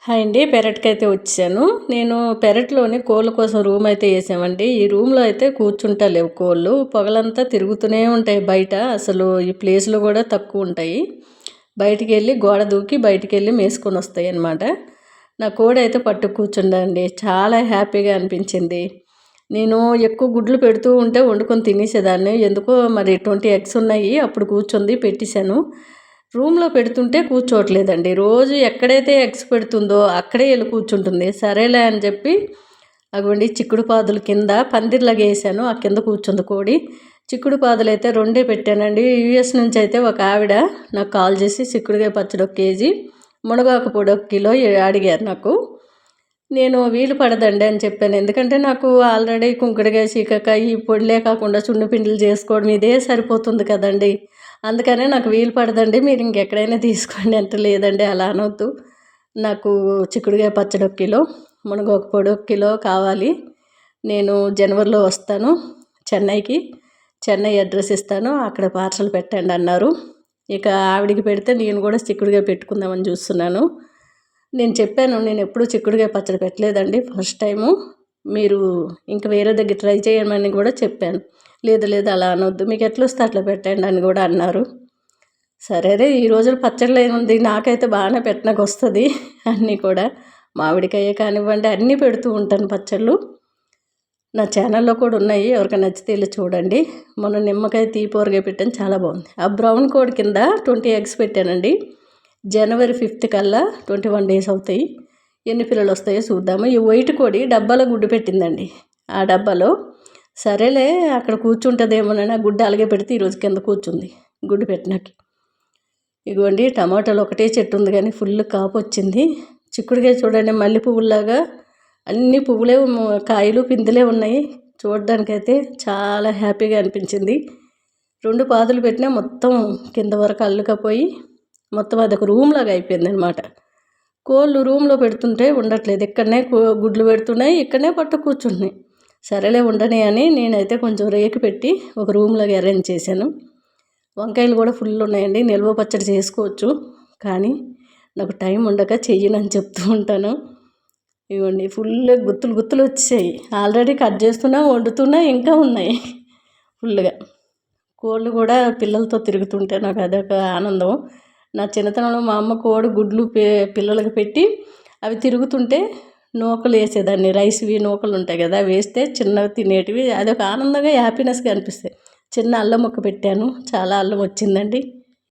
Hi అండి. పెరట్కైతే వచ్చాను. నేను పెరట్లోని కోళ్ళ కోసం రూమ్ అయితే వేసామండి. ఈ రూమ్లో అయితే కూర్చుంటా లేవు కోళ్ళు. పగలంతా తిరుగుతూనే ఉంటాయి బయట. అసలు ఈ ప్లేస్లో కూడా తక్కువ ఉంటాయి. బయటికి వెళ్ళి గోడ దూకి బయటికి వెళ్ళి మేసుకొని వస్తాయి అన్నమాట. నా కోడి అయితే పట్టు కూర్చుండండి. చాలా హ్యాపీగా అనిపించింది. నేను ఎక్కువ గుడ్లు పెడుతూ ఉంటే వండుకొని తినేసేదాన్ని. ఎందుకో మరి 20 ఎగ్స్ ఉన్నాయి. అప్పుడు కూర్చుంది, పెట్టేశాను. రూమ్లో పెడుతుంటే కూర్చోవట్లేదండి. రోజు ఎక్కడైతే ఎగ్స్ పెడుతుందో అక్కడే వెళ్ళి కూర్చుంటుంది. సరేలే అని చెప్పి అగోండి చిక్కుడు పాదుల కింద పందిర్లాగా వేసాను. ఆ కింద కూర్చుంది కోడి. చిక్కుడు పాదులు అయితే 2 పెట్టానండి. యూఎస్ నుంచి అయితే ఒక ఆవిడ నాకు కాల్ చేసి చిక్కుడుకాయ పచ్చడి 1 కేజీ, మునగాకు పొడి 1 కిలో అడిగారు నాకు. నేను వీలు పడదండి అని చెప్పాను. ఎందుకంటే నాకు ఆల్రెడీ కుంకుడుకాయ, చీకకాయ ఈ పొడిలే కాకుండా చున్నిపిండిలు చేసుకోవడం ఇదే సరిపోతుంది కదండి. అందుకనే నాకు వీలు పడదండి, మీరు ఇంకెక్కడైనా తీసుకోండి అంటే, లేదండి అలా అనొద్దు, నాకు చిక్కుడుకాయ పచ్చడి 1 కిలో, మునగాకు పొడి 1 కిలో కావాలి. నేను జనవరిలో వస్తాను చెన్నైకి. చెన్నై అడ్రస్ ఇస్తాను, అక్కడ పార్సల్ పెట్టండి అన్నారు. ఇక ఆవిడికి పెడితే నేను కూడా చిక్కుడుకాయ పెట్టుకుందామని చూస్తున్నాను. నేను చెప్పాను, నేను ఎప్పుడూ చిక్కుడుకాయ పచ్చడి పెట్టలేదండి, ఫస్ట్ టైము. మీరు ఇంకా వేరే దగ్గర ట్రై చేయమని కూడా చెప్పాను. లేదు లేదు అలా అనొద్దు, మీకు ఎట్లా వస్తే అట్లా పెట్టండి అని కూడా అన్నారు. సరేలే, ఈ రోజులు పచ్చళ్ళు ఏముంది, నాకైతే బాగానే పెట్టడానికి వస్తుంది అన్నీ కూడా. మామిడికాయ కానివ్వండి అన్నీ పెడుతూ ఉంటాను పచ్చళ్ళు. నా ఛానల్లో కూడా ఉన్నాయి, ఎవరికైనా నచ్చితే వెళ్ళి చూడండి. మొన్న నిమ్మకాయ తీపూరగా పెట్టాను, చాలా బాగుంది. ఆ బ్రౌన్ కోడ్ కింద 20 ఎగ్స్ పెట్టానండి. జనవరి 5th కల్లా 21 డేస్ అవుతాయి. ఎన్ని పిల్లలు వస్తాయో చూద్దాము. ఈ వైట్ కోడి డబ్బాలో గుడ్డు పెట్టిందండి. ఆ డబ్బాలో సరేలే అక్కడ కూర్చుంటుందేమోనని ఆ గుడ్డు అలాగే పెడితే ఈరోజు కింద కూర్చుంది గుడ్డు పెట్టినాకి. ఇదిగోండి టమాటాలు ఒకటే చెట్టు ఉంది కానీ ఫుల్ కాపు వచ్చింది. చిక్కుడుకాయ చూడండి మల్లె పువ్వులాగా అన్ని పువ్వులే, కాయలు పిందులే ఉన్నాయి. చూడడానికైతే చాలా హ్యాపీగా అనిపించింది. 2 పాదులు పెట్టినా మొత్తం కింద వరకు అల్లుకపోయి మొత్తం అదొక రూమ్ లాగా అయిపోయింది అనమాట. కోళ్ళు రూమ్లో పెడుతుంటే ఉండట్లేదు, ఇక్కడనే గుడ్లు పెడుతున్నాయి, ఇక్కడనే పట్టు కూర్చుంటున్నాయి. సరేలే ఉండని అని నేనైతే కొంచెం రేకు పెట్టి ఒక రూమ్లాగా అరేంజ్ చేశాను. వంకాయలు కూడా ఫుల్ ఉన్నాయండి, నిల్వ పచ్చడి చేసుకోవచ్చు, కానీ నాకు టైం ఉండక చెయ్యనని చెప్తూ ఉంటాను. ఇవ్వండి ఫుల్ గుత్తులు గుత్తులు వచ్చాయి. ఆల్రెడీ కట్ చేస్తున్నా, వండుతున్నా, ఇంకా ఉన్నాయి ఫుల్గా. కోళ్ళు కూడా పిల్లలతో తిరుగుతుంటే నాకు అదొక ఆనందం. నా చిన్నతనంలో మా అమ్మ కోడి గుడ్లు పిల్లలకు పెట్టి అవి తిరుగుతుంటే నూకలు వేసేదాన్ని. రైస్వి నూకలు ఉంటాయి కదా, వేస్తే చిన్నవి తినేటివి, అదొక ఆనందంగా హ్యాపీనెస్గా అనిపిస్తాయి. చిన్న అల్లం ముక్క పెట్టాను, చాలా అల్లం వచ్చిందండి.